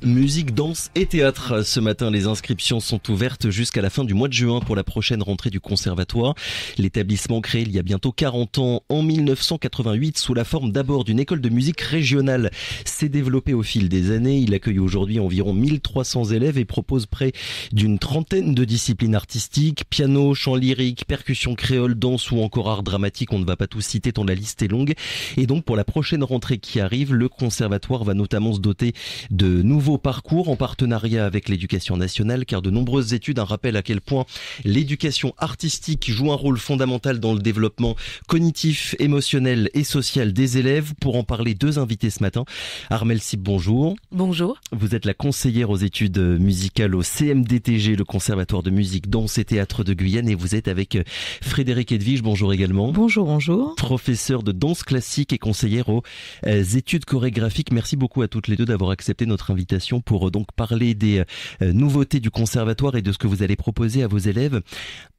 Musique, danse et théâtre. Ce matin, les inscriptions sont ouvertes jusqu'à la fin du mois de juin pour la prochaine rentrée du conservatoire. L'établissement créé il y a bientôt 40 ans, en 1988, sous la forme d'abord d'une école de musique régionale, s'est développé au fil des années. Il accueille aujourd'hui environ 1300 élèves et propose près d'une trentaine de disciplines artistiques, piano, chant lyrique, percussion créole, danse ou encore art dramatique. On ne va pas tout citer tant la liste est longue. Et donc, pour la prochaine rentrée qui arrive, le conservatoire va notamment se doter de nouveaux parcours en partenariat avec l'éducation nationale, car de nombreuses études rappellent à quel point l'éducation artistique joue un rôle fondamental dans le développement cognitif, émotionnel et social des élèves. Pour en parler, deux invités ce matin. Armelle Sip, bonjour. Bonjour. Vous êtes la conseillère aux études musicales au CMDTG, le Conservatoire de musique, danse et théâtre de Guyane, et vous êtes avec Frédéric Edwige. Bonjour également. Bonjour, bonjour. Professeur de danse classique et conseillère aux études chorégraphiques. Merci beaucoup à toutes les deux d'avoir accepté notre invitation pour donc parler des nouveautés du conservatoire et de ce que vous allez proposer à vos élèves.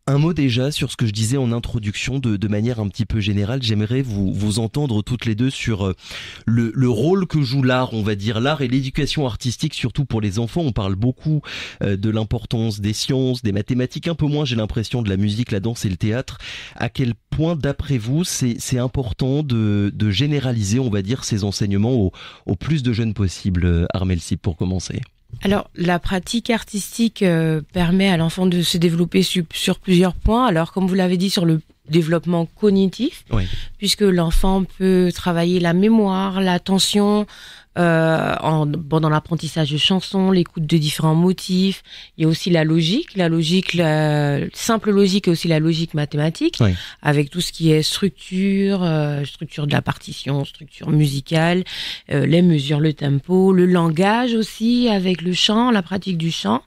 Un mot déjà sur ce que je disais en introduction de manière un petit peu générale. J'aimerais vous entendre toutes les deux sur le rôle que joue l'art, on va dire, l'art et l'éducation artistique, surtout pour les enfants. On parle beaucoup de l'importance des sciences, des mathématiques, un peu moins, j'ai l'impression, de la musique, la danse et le théâtre. À quel point, d'après vous, c'est important de généraliser, on va dire, ces enseignements au plus de jeunes possible? Armelle Sip, pour commencer. Alors, la pratique artistique permet à l'enfant de se développer sur plusieurs points. Alors, comme vous l'avez dit, sur le développement cognitif, oui, puisque l'enfant peut travailler la mémoire, l'attention, dans l'apprentissage de chansons, l'écoute de différents motifs. Il y a aussi la simple logique et aussi la logique mathématique, oui, avec tout ce qui est structure de la partition, structure musicale, les mesures, le tempo, le langage aussi, avec le chant, la pratique du chant.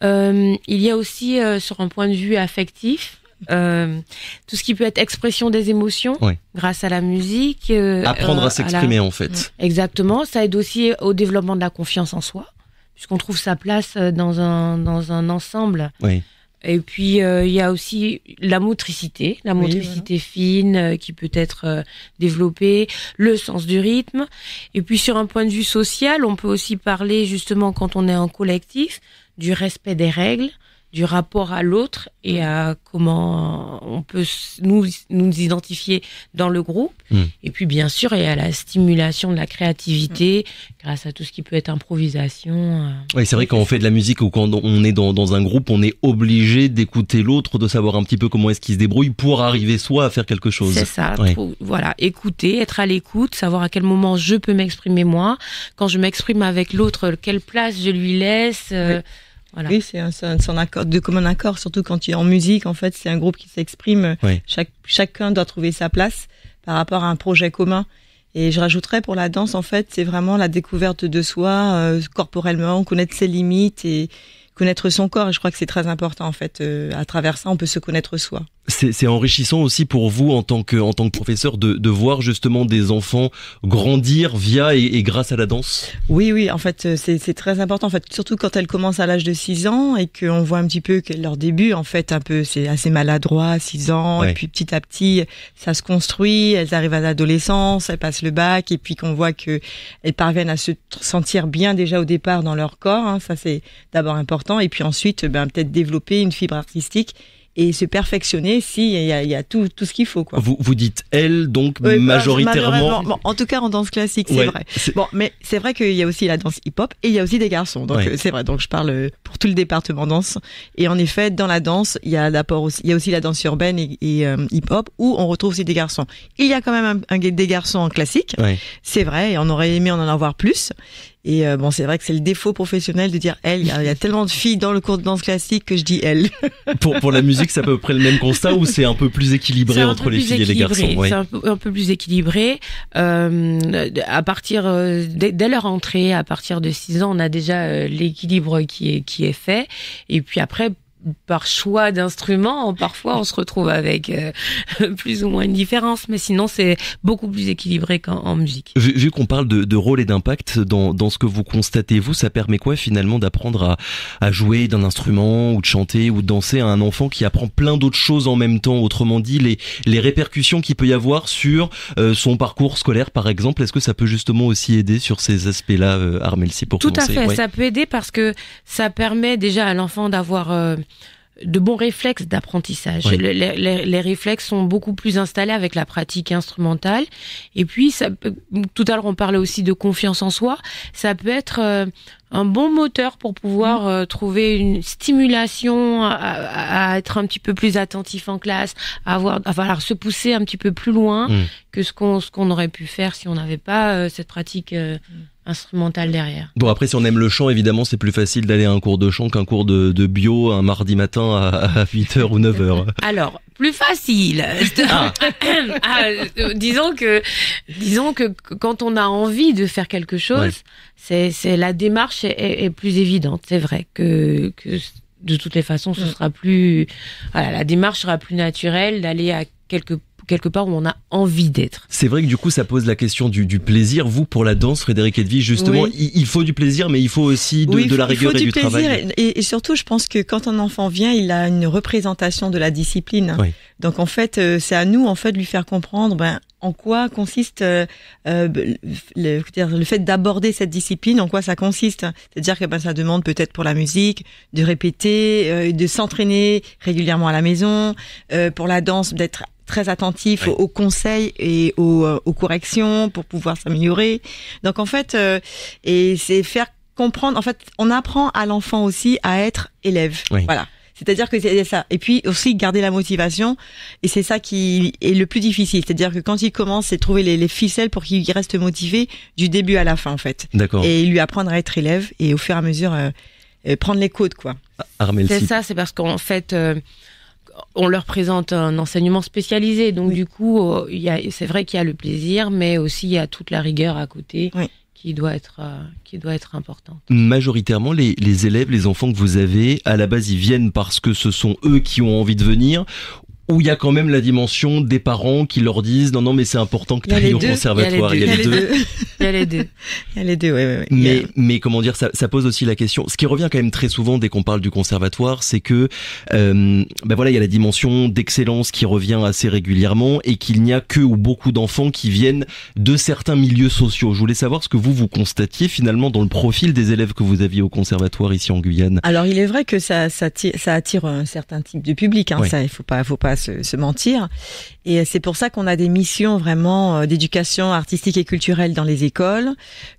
Il y a aussi, sur un point de vue affectif, tout ce qui peut être expression des émotions, oui, grâce à la musique. Apprendre à s'exprimer en fait. Exactement, ça aide aussi au développement de la confiance en soi, puisqu'on trouve sa place dans un ensemble. Oui. Et puis il y a aussi la motricité, oui, voilà, fine qui peut être développée, le sens du rythme. Et puis sur un point de vue social, on peut aussi parler justement quand on est en collectif du respect des règles, du rapport à l'autre et à comment on peut nous identifier dans le groupe. Et puis, bien sûr, il y a la stimulation de la créativité grâce à tout ce qui peut être improvisation. Oui, c'est vrai, quand on fait de la musique ou quand on est dans un groupe, on est obligé d'écouter l'autre, de savoir un petit peu comment est-ce qu'il se débrouille pour arriver soi à faire quelque chose. C'est ça, oui. Voilà, écouter, être à l'écoute, savoir à quel moment je peux m'exprimer moi. Quand je m'exprime avec l'autre, quelle place je lui laisse. Oui. Voilà. Oui, c'est un accord, de commun accord, surtout quand tu es en musique, en fait, c'est un groupe qui s'exprime. Oui. Chacun doit trouver sa place par rapport à un projet commun. Et je rajouterais pour la danse, en fait, c'est vraiment la découverte de soi, corporellement, connaître ses limites et connaître son corps. Et je crois que c'est très important, en fait. À travers ça, on peut se connaître soi. C'est enrichissant aussi pour vous en tant que professeur de voir justement des enfants grandir via et grâce à la danse. Oui, en fait c'est très important, en fait, surtout quand elles commencent à l'âge de 6 ans et qu'on voit un petit peu que leur début, en fait, un peu c'est assez maladroit à 6 ans, ouais, et puis petit à petit ça se construit, elles arrivent à l'adolescence, elles passent le bac et puis qu'on voit que elles parviennent à se sentir bien déjà au départ dans leur corps, hein, ça c'est d'abord important, et puis ensuite peut-être développer une fibre artistique et se perfectionner si il y a tout ce qu'il faut, quoi. Vous dites elle, donc majoritairement. Bon, en tout cas en danse classique, c'est, ouais, vrai. Bon, mais c'est vrai qu'il y a aussi la danse hip-hop et il y a aussi des garçons. Donc ouais, c'est vrai. Donc je parle pour tout le département danse. Et en effet, dans la danse, il y a aussi la danse urbaine et hip-hop où on retrouve aussi des garçons. Il y a quand même des garçons en classique. Ouais. C'est vrai. Et on aurait aimé en avoir plus. Et bon, c'est vrai que c'est le défaut professionnel de dire elle. Il y a tellement de filles dans le cours de danse classique que je dis elle. Pour la musique, c'est à peu près le même constat ou c'est un peu plus équilibré entre les filles et les garçons? Ouais. C'est un peu plus équilibré. À partir dès leur entrée, à partir de 6 ans, on a déjà l'équilibre qui est fait. Et puis après, par choix d'instruments, parfois on se retrouve avec plus ou moins une différence, mais sinon c'est beaucoup plus équilibré qu'en musique. Vu qu'on parle de rôle et d'impact dans ce que vous constatez, vous, ça permet quoi finalement d'apprendre à jouer d'un instrument ou de chanter ou de danser à un enfant qui apprend plein d'autres choses en même temps? Autrement dit, les répercussions qu'il peut y avoir sur son parcours scolaire par exemple, est-ce que ça peut justement aussi aider sur ces aspects-là, Armelle-Si, pour commencer? Tout à fait, ça peut aider parce que ça permet déjà à l'enfant d'avoir de bons réflexes d'apprentissage. Oui. Les réflexes sont beaucoup plus installés avec la pratique instrumentale. Et puis, tout à l'heure, on parlait aussi de confiance en soi. Ça peut être un bon moteur pour pouvoir trouver une stimulation à être un petit peu plus attentif en classe, à se pousser un petit peu plus loin que ce qu'on aurait pu faire si on n'avait pas cette pratique instrumentale derrière. Bon, après, si on aime le chant, évidemment, c'est plus facile d'aller à un cours de chant qu'un cours de bio un mardi matin à 8h ou 9h. Alors, plus facile. Disons que quand on a envie de faire quelque chose, c'est la démarche est plus évidente. C'est vrai que de toutes les façons, ce sera plus, la démarche sera plus naturelle d'aller à quelque part où on a envie d'être. C'est vrai que du coup, ça pose la question du plaisir. Vous, pour la danse, Frédéric Edvige, justement, il faut du plaisir, mais il faut aussi de la rigueur et du travail. Et surtout, je pense que quand un enfant vient, il a une représentation de la discipline. Oui. Donc, en fait, c'est à nous, en fait, de lui faire comprendre, en quoi consiste le fait d'aborder cette discipline, en quoi ça consiste. C'est-à-dire que ça demande peut-être pour la musique de répéter, de s'entraîner régulièrement à la maison, pour la danse d'être très attentif aux conseils et aux corrections pour pouvoir s'améliorer. Donc en fait, et c'est faire comprendre. En fait, on apprend à l'enfant aussi à être élève. Oui. Voilà. C'est-à-dire que c'est ça. Et puis aussi garder la motivation. Et c'est ça qui est le plus difficile. C'est-à-dire que quand il commence, c'est trouver les ficelles pour qu'il reste motivé du début à la fin, en fait. D'accord. Et lui apprendre à être élève et au fur et à mesure prendre les codes, quoi. C'est ça. C'est parce qu'en fait. On leur présente un enseignement spécialisé, donc du coup, c'est vrai qu'il y a le plaisir, mais aussi il y a toute la rigueur à côté qui doit être importante. Majoritairement, les élèves, les enfants que vous avez, à la base, ils viennent parce que ce sont eux qui ont envie de venir, où il y a quand même la dimension des parents qui leur disent non mais c'est important que tu ailles au conservatoire. Il y a les deux, oui. Mais comment dire, ça pose aussi la question. Ce qui revient quand même très souvent dès qu'on parle du conservatoire, c'est que il y a la dimension d'excellence qui revient assez régulièrement et qu'il n'y a que ou beaucoup d'enfants qui viennent de certains milieux sociaux. Je voulais savoir ce que vous constatiez finalement dans le profil des élèves que vous aviez au conservatoire ici en Guyane. Alors il est vrai que ça attire un certain type de public. Ça, il faut pas se mentir. Et c'est pour ça qu'on a des missions vraiment d'éducation artistique et culturelle dans les écoles,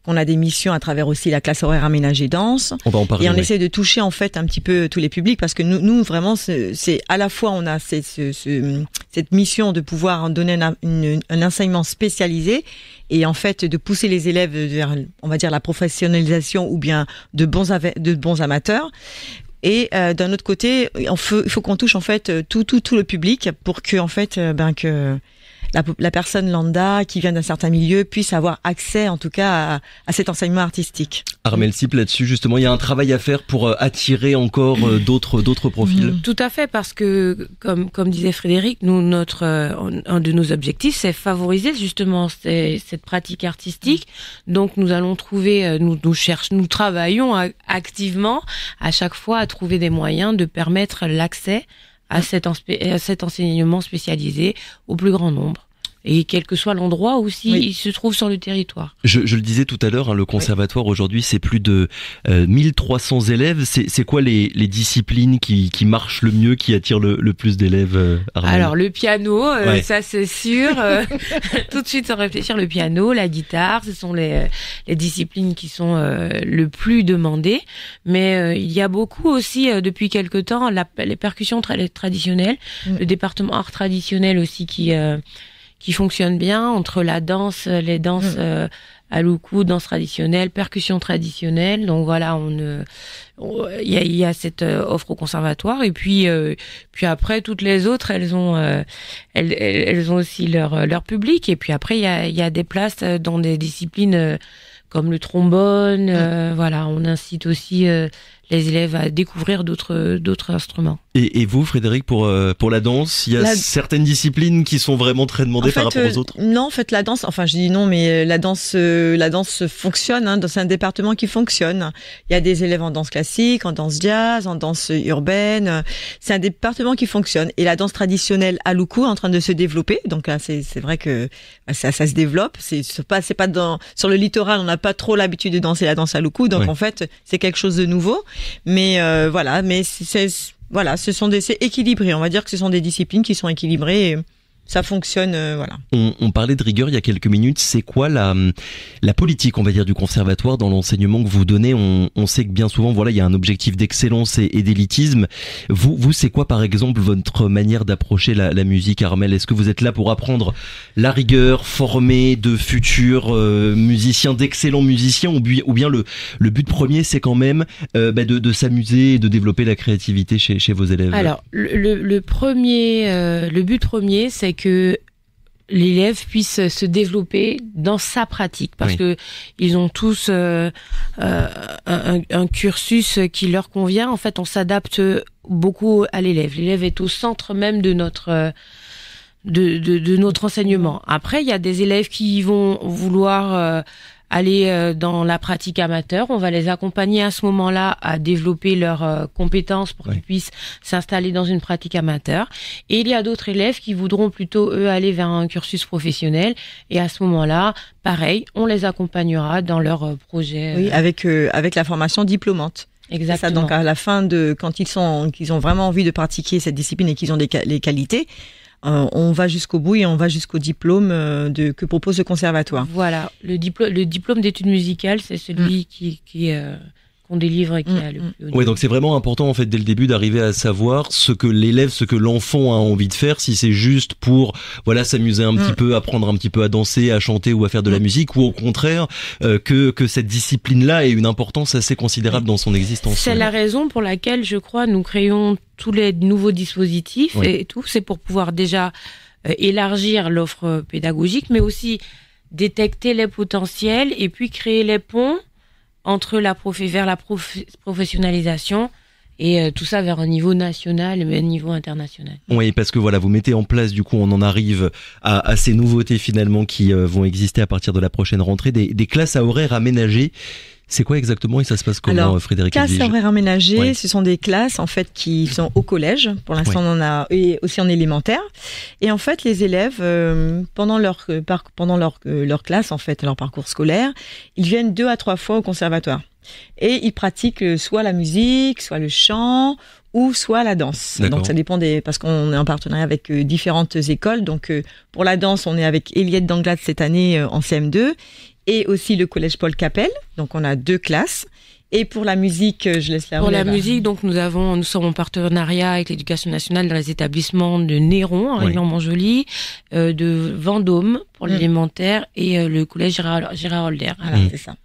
qu'on a des missions à travers aussi la classe horaire aménagée danse. On va en parler. Et on essaie de toucher en fait un petit peu tous les publics parce que nous vraiment c'est à la fois on a cette mission de pouvoir donner un enseignement spécialisé et en fait de pousser les élèves vers, on va dire, la professionnalisation ou bien de bons amateurs. Et d'un autre côté, il faut qu'on touche en fait tout le public pour que en fait que la personne lambda qui vient d'un certain milieu puisse avoir accès en tout cas à cet enseignement artistique. Armelle-Si, là-dessus justement, il y a un travail à faire pour attirer encore d'autres profils. Tout à fait, parce que comme disait Frédéric, nous un de nos objectifs, c'est favoriser justement cette pratique artistique. Donc nous allons trouver, nous travaillons activement à chaque fois à trouver des moyens de permettre l'accès à cet enseignement spécialisé au plus grand nombre. Et quel que soit l'endroit aussi, il se trouve sur le territoire. Je le disais tout à l'heure, le conservatoire aujourd'hui, c'est plus de 1300 élèves. C'est quoi les disciplines qui marchent le mieux, qui attirent le plus d'élèves, Armelle ? Alors le piano, ça c'est sûr. Tout de suite sans réfléchir, le piano, la guitare, ce sont les disciplines qui sont le plus demandées. Mais il y a beaucoup aussi, depuis quelque temps, les percussions traditionnelles, le département art traditionnel aussi qui fonctionne bien entre la danse, les danses à loukou, danse traditionnelle, percussion traditionnelle. Donc voilà, il y a cette offre au conservatoire et puis après toutes les autres, elles ont aussi leur public et puis après il y a des places dans des disciplines comme le trombone. Voilà, on incite aussi les élèves à découvrir d'autres instruments. Et vous, Frédéric, pour la danse, il y a certaines disciplines qui sont vraiment très demandées par rapport aux autres? Non, en fait, la danse, enfin, je dis non, mais la danse fonctionne, hein, c'est un département qui fonctionne. Il y a des élèves en danse classique, en danse jazz, en danse urbaine. C'est un département qui fonctionne. Et la danse traditionnelle à Loukou est en train de se développer. Donc là, c'est vrai que ça se développe. C'est pas sur le littoral, on n'a pas trop l'habitude de danser la danse à Loukou. Donc en fait, c'est quelque chose de nouveau. Mais voilà, mais c'est équilibré. On va dire que ce sont des disciplines qui sont équilibrées. Et ça fonctionne, voilà. On parlait de rigueur il y a quelques minutes. C'est quoi la politique, on va dire, du conservatoire dans l'enseignement que vous donnez? On sait que bien souvent, voilà, il y a un objectif d'excellence et d'élitisme. Vous, c'est quoi, par exemple, votre manière d'approcher la musique, Armelle? Est-ce que vous êtes là pour apprendre la rigueur, former de futurs musiciens, d'excellents musiciens, ou bien le but premier, c'est quand même de s'amuser et de développer la créativité chez vos élèves? Alors, le but premier, c'est que l'élève puisse se développer dans sa pratique, parce que ils ont tous un cursus qui leur convient. En fait, on s'adapte beaucoup à l'élève. L'élève est au centre même de notre enseignement. Après, il y a des élèves qui vont vouloir aller dans la pratique amateur. On va les accompagner à ce moment-là à développer leurs compétences pour qu'ils puissent s'installer dans une pratique amateur. Et il y a d'autres élèves qui voudront plutôt, eux, aller vers un cursus professionnel. Et à ce moment-là, pareil, on les accompagnera dans leur projet. Oui, avec la formation diplômante. Exactement. Ça, donc à la fin quand qu'ils ont vraiment envie de pratiquer cette discipline et qu'ils ont les qualités, on va jusqu'au bout et on va jusqu'au diplôme que propose le conservatoire. Voilà, le diplôme d'études musicales, c'est celui qu'on délivre et qui a le plus haut niveau. Oui, donc c'est vraiment important en fait dès le début d'arriver à savoir ce que l'enfant a envie de faire, si c'est juste pour s'amuser un petit peu, apprendre un petit peu à danser, à chanter ou à faire de la musique, ou au contraire que cette discipline-là ait une importance assez considérable dans son existence. C'est la raison pour laquelle je crois nous créons tous les nouveaux dispositifs et tout, c'est pour pouvoir déjà élargir l'offre pédagogique, mais aussi détecter les potentiels et puis créer les ponts entre vers la professionnalisation et tout ça vers un niveau national et un niveau international. Oui, parce que vous mettez en place, du coup, on en arrive à ces nouveautés finalement qui vont exister à partir de la prochaine rentrée, des classes à horaires aménagés. C'est quoi exactement et ça se passe comment, alors, Frédéric? Classes à horaires aménagés, ce sont des classes en fait qui sont au collège. Pour l'instant, on en a et aussi en élémentaire. Et en fait, les élèves pendant leur classe, en fait, leur parcours scolaire, ils viennent 2 à 3 fois au conservatoire et ils pratiquent soit la musique, soit le chant ou soit la danse. D'accord. Donc ça dépend parce qu'on est en partenariat avec différentes écoles. Donc pour la danse, on est avec Eliette d'Anglade cette année en CM2. Et aussi le collège Paul Capel, donc on a 2 classes. Et pour la musique, je laisse la Pour la musique, donc nous sommes en partenariat avec l'Éducation nationale dans les établissements de Néron, en Réunion-Montjoly, de Vendôme pour l'élémentaire et le collège Gérard Holder. Voilà, c'est ça.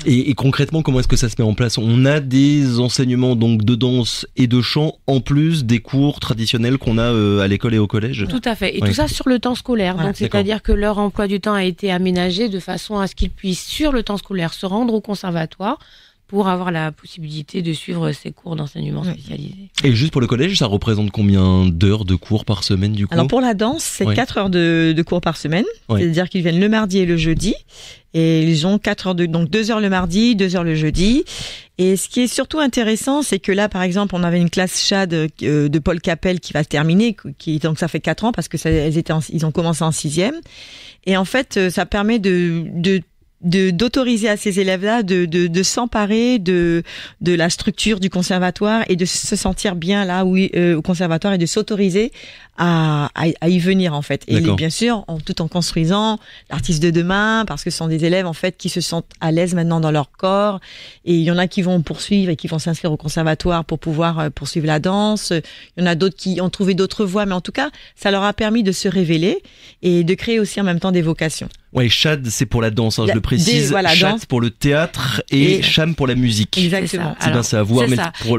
Et concrètement, comment est-ce que ça se met en place? On a des enseignements donc de danse et de chant en plus des cours traditionnels qu'on a à l'école et au collège? Tout à fait. Et tout ça sur le temps scolaire. Voilà, donc c'est-à-dire que leur emploi du temps a été aménagé de façon à ce qu'ils puissent sur le temps scolaire se rendre au conservatoire pour avoir la possibilité de suivre ces cours d'enseignement spécialisés. Et juste pour le collège, ça représente combien d'heures de cours par semaine du coup? Alors pour la danse, c'est 4 heures de cours par semaine. C'est-à-dire qu'ils viennent le mardi et le jeudi. Et ils ont 4 heures donc 2 heures le mardi, 2 heures le jeudi. Et ce qui est surtout intéressant, c'est que là, par exemple, on avait une classe chad de Paul Capel qui va se terminer, donc ça fait 4 ans parce que ils ont commencé en 6e. Et en fait, ça permet d'autoriser à ces élèves-là de s'emparer de la structure du conservatoire et de se sentir bien là au conservatoire et de s'autoriser à y venir en fait. Et bien sûr, tout en construisant l'artiste de demain, parce que ce sont des élèves en fait qui se sentent à l'aise maintenant dans leur corps. Et il y en a qui vont poursuivre et qui vont s'inscrire au conservatoire pour pouvoir poursuivre la danse. Il y en a d'autres qui ont trouvé d'autres voies, mais en tout cas, ça leur a permis de se révéler et de créer aussi en même temps des vocations. Ouais, Chad, c'est pour la danse, je le précise. Chad pour le théâtre et Cham pour la musique. Exactement. C'est bien ça à voir, mais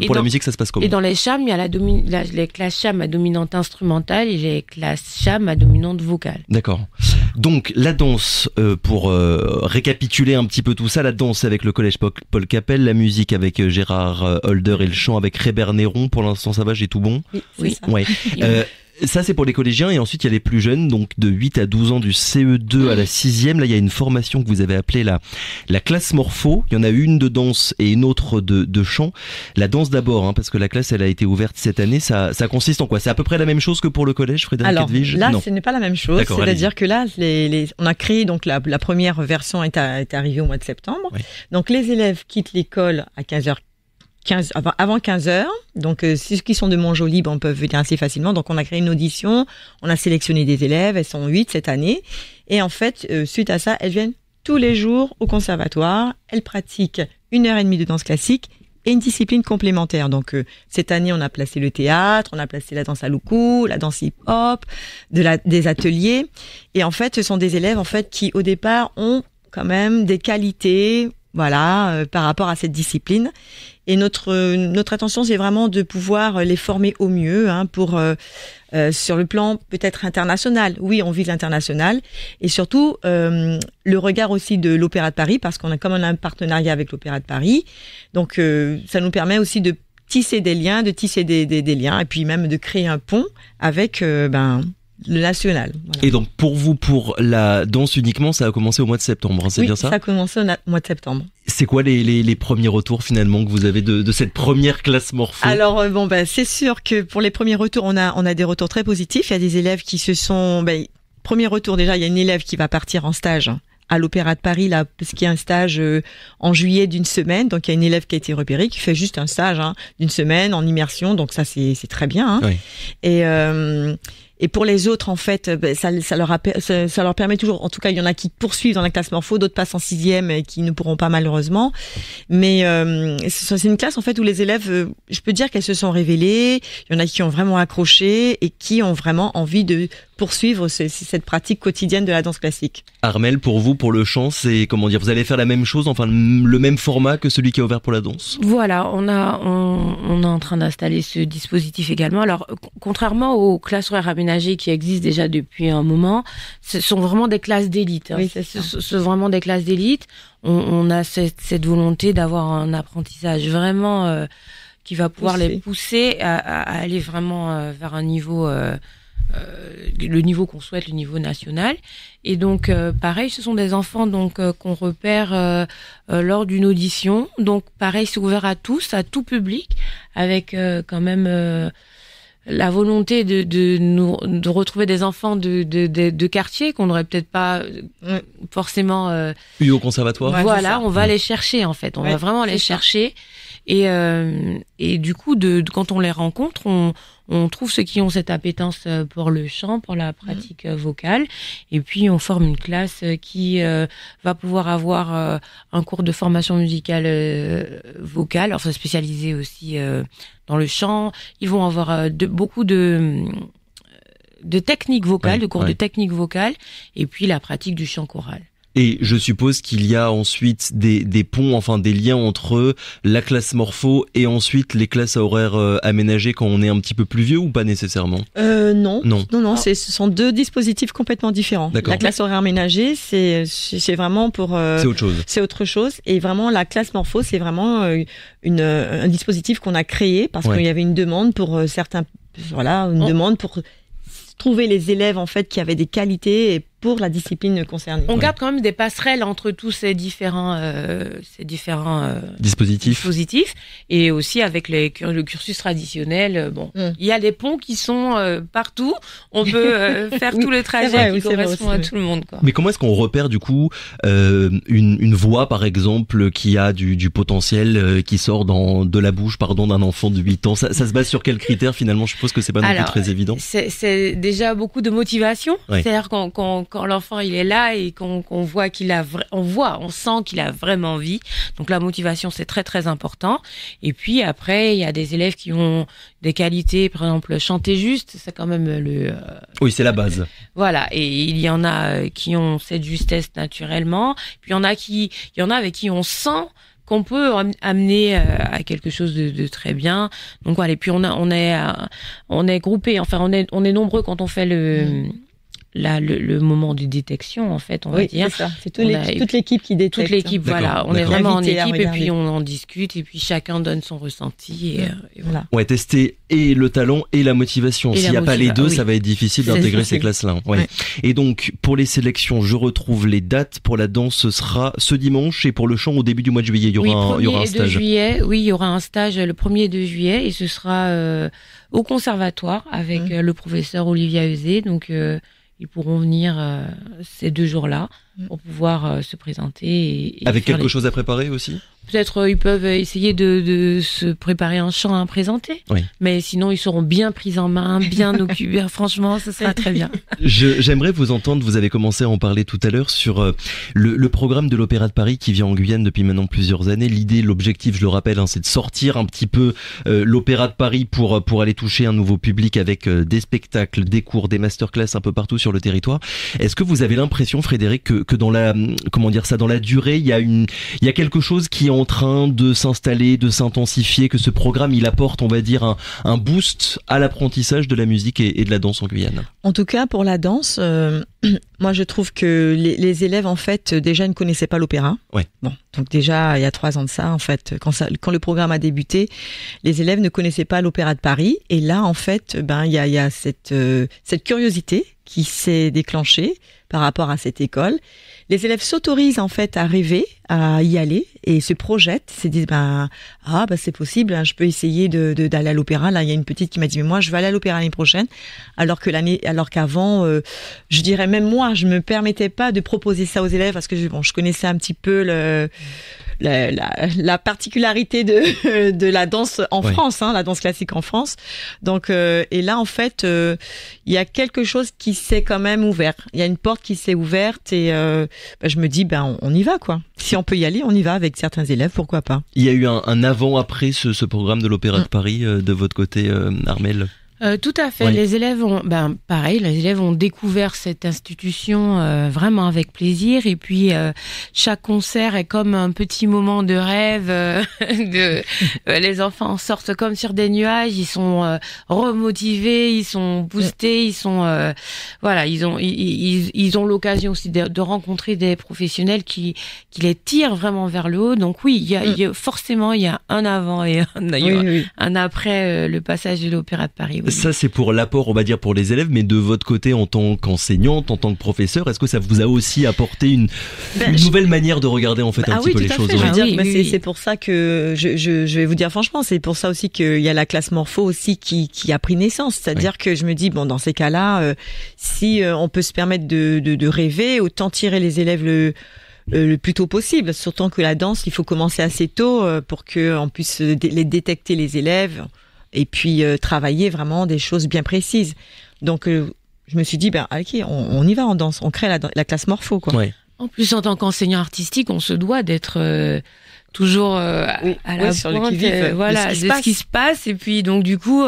pour la musique, ça se passe comment? Et dans les Cham, il y a les classes Cham à dominante instrumentale et les classes Cham à dominante vocale. D'accord. Donc la danse, pour récapituler un petit peu tout ça, la danse avec le collège Paul Capel, la musique avec Gérard Holder et le chant avec Rébert Néron. Pour l'instant ça va, j'ai tout bon? Oui. Ouais. Ça c'est pour les collégiens, et ensuite il y a les plus jeunes, donc de 8 à 12 ans, du CE2 à la 6e. Là il y a une formation que vous avez appelée la classe morpho. Il y en a une de danse et une autre de chant. La danse d'abord, parce que la classe elle a été ouverte cette année. Ça consiste en quoi? C'est à peu près la même chose que pour le collège, Frédéric Edwige? Là, ce n'est pas la même chose. C'est-à-dire que là, on a créé, donc la première version est arrivée au mois de septembre. Ouais. Donc les élèves quittent l'école à 15h. Avant 15h, donc ceux qui sont de Montjoly peuvent venir assez facilement. Donc on a créé une audition, on a sélectionné des élèves, elles sont 8 cette année, et en fait suite à ça, elles viennent tous les jours au conservatoire. Elles pratiquent 1h30 de danse classique et une discipline complémentaire. Donc cette année, on a placé le théâtre, on a placé la danse à loukou, la danse hip-hop, des ateliers, et en fait ce sont des élèves en fait qui au départ ont quand même des qualités, par rapport à cette discipline. Et notre attention, c'est vraiment de pouvoir les former au mieux, pour sur le plan peut-être international. Oui, on vise l'international, et surtout le regard aussi de l'Opéra de Paris, parce qu'on a comme un partenariat avec l'Opéra de Paris. Donc ça nous permet aussi de tisser des liens, des liens, et puis même de créer un pont avec le national. Voilà. Et donc pour vous, pour la danse uniquement, ça a commencé au mois de septembre, c'est bien ça? Oui, ça a commencé au mois de septembre. C'est quoi les premiers retours finalement que vous avez de cette première classe morpho? Alors c'est sûr que pour les premiers retours, on a des retours très positifs. Il y a des élèves qui se sont... premier retour déjà, il y a une élève qui va partir en stage à l'Opéra de Paris, là, parce qu'il y a un stage en juillet d'une semaine. Donc il y a une élève qui a été repérée, qui fait juste un stage d'une semaine en immersion. Donc ça c'est très bien. Oui. Et pour les autres, en fait, ça leur permet toujours, en tout cas, il y en a qui poursuivent dans la classe morpho, d'autres passent en 6e et qui ne pourront pas malheureusement. Mais c'est une classe, en fait, où les élèves, je peux dire qu'elles se sont révélées, il y en a qui ont vraiment accroché et qui ont vraiment envie de poursuivre cette pratique quotidienne de la danse classique. Armelle, pour vous, pour le chant, c'est comment dire, vous allez faire la même chose, enfin le même format que celui qui est ouvert pour la danse? Voilà, on est en train d'installer ce dispositif également. Alors, contrairement aux classes horaires aménagées qui existent déjà depuis un moment, ce sont vraiment des classes d'élite. Oui, c'est ça. Ce sont vraiment des classes d'élite. On a cette volonté d'avoir un apprentissage vraiment qui va pouvoir les pousser à aller vraiment vers un niveau... le niveau qu'on souhaite, le niveau national. Et donc pareil, ce sont des enfants qu'on repère lors d'une audition. Donc pareil, c'est ouvert à tous, à tout public, avec quand même la volonté de retrouver des enfants de quartier qu'on n'aurait peut-être pas forcément eu au conservatoire. Voilà, on va les chercher en fait, on va vraiment les chercher. Et du coup, quand on les rencontre, on trouve ceux qui ont cette appétence pour le chant, pour la pratique vocale, et puis on forme une classe qui va pouvoir avoir un cours de formation musicale vocale, enfin spécialisé aussi dans le chant. Ils vont avoir beaucoup de techniques vocales, de cours de technique vocale, et puis la pratique du chant choral. Et je suppose qu'il y a ensuite des ponts, enfin des liens entre la classe morpho et ensuite les classes à horaires aménagées quand on est un petit peu plus vieux, ou pas nécessairement? Non. Ce sont deux dispositifs complètement différents. D'accord. La classe horaire aménagée, c'est vraiment pour... c'est autre chose. C'est autre chose. Et vraiment, la classe morpho, c'est vraiment un dispositif qu'on a créé parce qu'il y avait une demande pour certains... Voilà, demande pour trouver les élèves en fait qui avaient des qualités et pour la discipline concernée. On garde quand même des passerelles entre tous ces différents dispositifs et aussi avec le cursus traditionnel. Il y a des ponts qui sont partout. On peut faire tout le trajet qui correspond à tout le monde, quoi. Mais comment est-ce qu'on repère du coup une voix par exemple qui a du potentiel qui sort de la bouche d'un enfant de 8 ans? Ça se base sur quels critères finalement? Je suppose que c'est pas non plus très évident. C'est déjà beaucoup de motivation. C'est-à-dire quand l'enfant il est là et qu'on voit on sent qu'il a vraiment envie. Donc la motivation c'est très très important. Et puis après il y a des élèves qui ont des qualités, par exemple chanter juste, c'est quand même oui, c'est la base. Voilà, et il y en a qui ont cette justesse naturellement. Puis il y en a avec qui on sent qu'on peut amener à quelque chose de très bien. Donc voilà, et puis on est groupés, enfin on est nombreux quand on fait le moment de détection, en fait, on va dire. C'est ça. C'est toute l'équipe qui détecte. Toute l'équipe, voilà. On est vraiment en équipe et puis on en discute et puis chacun donne son ressenti et voilà. Ouais, tester et le talent et la motivation. S'il n'y a pas les deux, ça va être difficile d'intégrer ces classes-là. Ouais. Et donc, pour les sélections, je retrouve les dates. Pour la danse, ce sera ce dimanche et pour le chant au début du mois de juillet. Il y aura un stage. Juillet, oui, il y aura un stage le 1er de juillet et ce sera au conservatoire avec le professeur Olivia Eusé. Donc, ils pourront venir ces 2 jours-là pour pouvoir se présenter. Et avec quelque chose à préparer aussi ? Peut-être ils peuvent essayer de se préparer un chant à présenter. Oui. Mais sinon, ils seront bien pris en main, bien occupés. Franchement, ce sera très bien. J'aimerais vous entendre, vous avez commencé à en parler tout à l'heure, sur le programme de l'Opéra de Paris qui vient en Guyane depuis maintenant plusieurs années. L'idée, l'objectif, je le rappelle, c'est de sortir un petit peu l'Opéra de Paris pour aller toucher un nouveau public avec des spectacles, des cours, des masterclass un peu partout sur le territoire. Est-ce que vous avez l'impression, Frédéric, que dans la dans la durée, il y a quelque chose qui est en train de s'installer, de s'intensifier, que ce programme il apporte, on va dire, un boost à l'apprentissage de la musique et de la danse en Guyane? En tout cas, pour la danse, moi je trouve que les élèves en fait déjà ne connaissaient pas l'opéra. Ouais. Bon, donc déjà il y a 3 ans de ça, en fait, quand le programme a débuté, les élèves ne connaissaient pas l'Opéra de Paris. Et là, en fait, il y a cette curiosité qui s'est déclenchée par rapport à cette école. Les élèves s'autorisent en fait à rêver, à y aller et se projettent, se disent c'est possible, je peux essayer d'aller à l'opéra. Là, il y a une petite qui m'a dit mais moi je vais aller à l'opéra l'année prochaine, alors qu'avant, je dirais même moi, je me permettais pas de proposer ça aux élèves parce que je connaissais un petit peu la particularité de la danse en France, la danse classique en France. Donc et là en fait il y a quelque chose qui s'est quand même ouvert. Il y a une porte qui s'est ouverte et je me dis on y va quoi. Si on peut y aller, on y va avec certains élèves, pourquoi pas. Il y a eu un avant-après ce programme de l'Opéra de Paris de votre côté, Armelle? Tout à fait. Ouais. Les élèves ont découvert cette institution vraiment avec plaisir. Et puis chaque concert est comme un petit moment de rêve. Les enfants sortent comme sur des nuages. Ils sont remotivés, ils sont boostés, ils sont ils ont l'occasion aussi de rencontrer des professionnels qui les tirent vraiment vers le haut. Donc oui, forcément il y a un avant et un après le passage de l'Opéra de Paris. Oui. Ça, c'est pour l'apport, on va dire, pour les élèves, mais de votre côté, en tant qu'enseignante, en tant que professeur, est-ce que ça vous a aussi apporté une nouvelle manière de regarder, en fait, un petit peu les choses? C'est pour ça que, je vais vous dire franchement, c'est pour ça aussi qu'il y a la classe morpho aussi qui a pris naissance. C'est-à-dire que je me dis, dans ces cas-là, si on peut se permettre de rêver, autant tirer les élèves le plus tôt possible. Surtout que la danse, il faut commencer assez tôt pour qu'on puisse les détecter, les élèves. Et puis travailler vraiment des choses bien précises. Donc je me suis dit ok, on y va en danse, on crée la classe morpho quoi. Ouais. En plus en tant qu'enseignant artistique, on se doit d'être toujours à la sur pointe le qui-vive, de ce qui se passe et puis donc du coup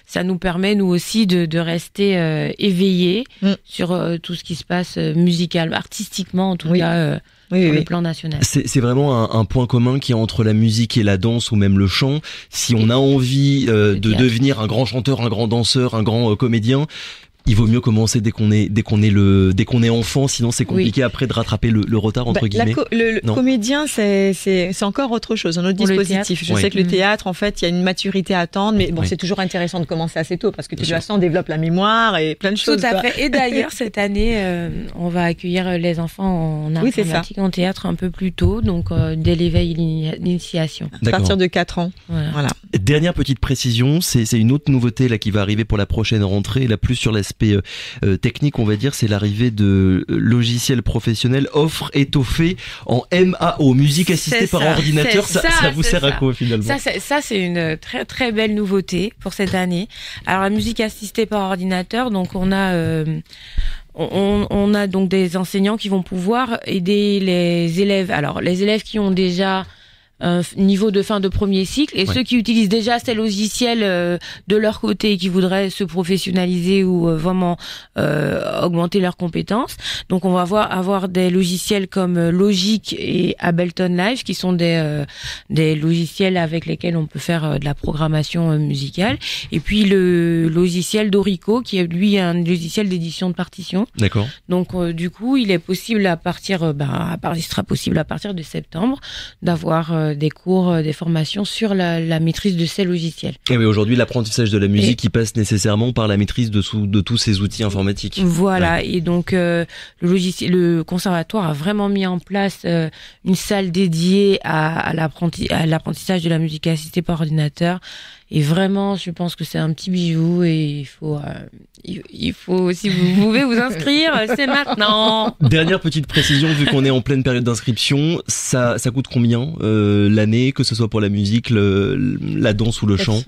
ça nous permet nous aussi de rester éveillés sur tout ce qui se passe musical, artistiquement en tout cas. Sur le plan national. C'est vraiment un point commun qui est entre la musique et la danse ou même le chant. Si on a envie de devenir un grand chanteur, un grand danseur, un grand comédien, il vaut mieux commencer dès qu'on est enfant, sinon c'est compliqué après de rattraper le retard entre guillemets. Le comédien c'est encore autre chose, un autre dispositif. Je sais que le théâtre en fait, il y a une maturité à attendre, mais c'est toujours intéressant de commencer assez tôt parce que de toute façon on développe la mémoire et plein de choses. Tout à fait. Et d'ailleurs cette année on va accueillir les enfants en informatique, en théâtre un peu plus tôt, donc dès l'éveil d'initiation. À partir de 4 ans. Voilà. Dernière petite précision, c'est une autre nouveauté là qui va arriver pour la prochaine rentrée, là plus sur l'aspect technique, on va dire, c'est l'arrivée de logiciels professionnels offre étoffée en MAO, musique assistée par ordinateur. Ça vous sert à quoi finalement? Ça c'est une très très belle nouveauté pour cette année. Alors la musique assistée par ordinateur, donc on a donc des enseignants qui vont pouvoir aider les élèves. Alors les élèves qui ont déjà niveau de fin de premier cycle, et ceux qui utilisent déjà ces logiciels de leur côté et qui voudraient se professionnaliser ou vraiment augmenter leurs compétences. Donc on va avoir des logiciels comme Logic et Ableton Live qui sont des logiciels avec lesquels on peut faire de la programmation musicale, et puis le logiciel Dorico qui est lui un logiciel d'édition de partitions. D'accord. Donc du coup il est possible il sera possible à partir de septembre d'avoir des cours, des formations sur la maîtrise de ces logiciels. Et oui, aujourd'hui, l'apprentissage de la musique, il passe nécessairement par la maîtrise de tous ces outils informatiques. Voilà. Ouais. Et donc, le conservatoire a vraiment mis en place une salle dédiée à l'apprentissage de la musique assistée par ordinateur. Et vraiment, je pense que c'est un petit bijou et il faut, si vous pouvez vous inscrire, c'est maintenant. Dernière petite précision, vu qu'on est en pleine période d'inscription, ça coûte combien l'année, que ce soit pour la musique, la danse ou le chant?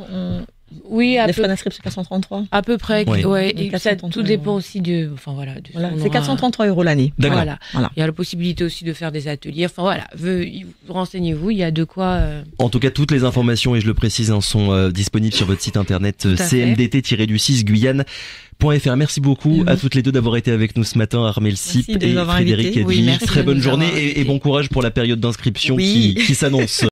Oui, les frais d'inscription 433. À peu près, ouais. Et ça, tout dépend aussi c'est 433 € l'année. D'accord. Voilà. Il y a la possibilité aussi de faire des ateliers. Enfin voilà, renseignez-vous, il y a de quoi. En tout cas, toutes les informations, et je le précise, sont disponibles sur votre site internet cmdt-6 Guyane.fr. Merci beaucoup à toutes les deux d'avoir été avec nous ce matin, Armelle Sip et Frédéric Eddy. Très bonne journée et bon courage pour la période d'inscription qui s'annonce.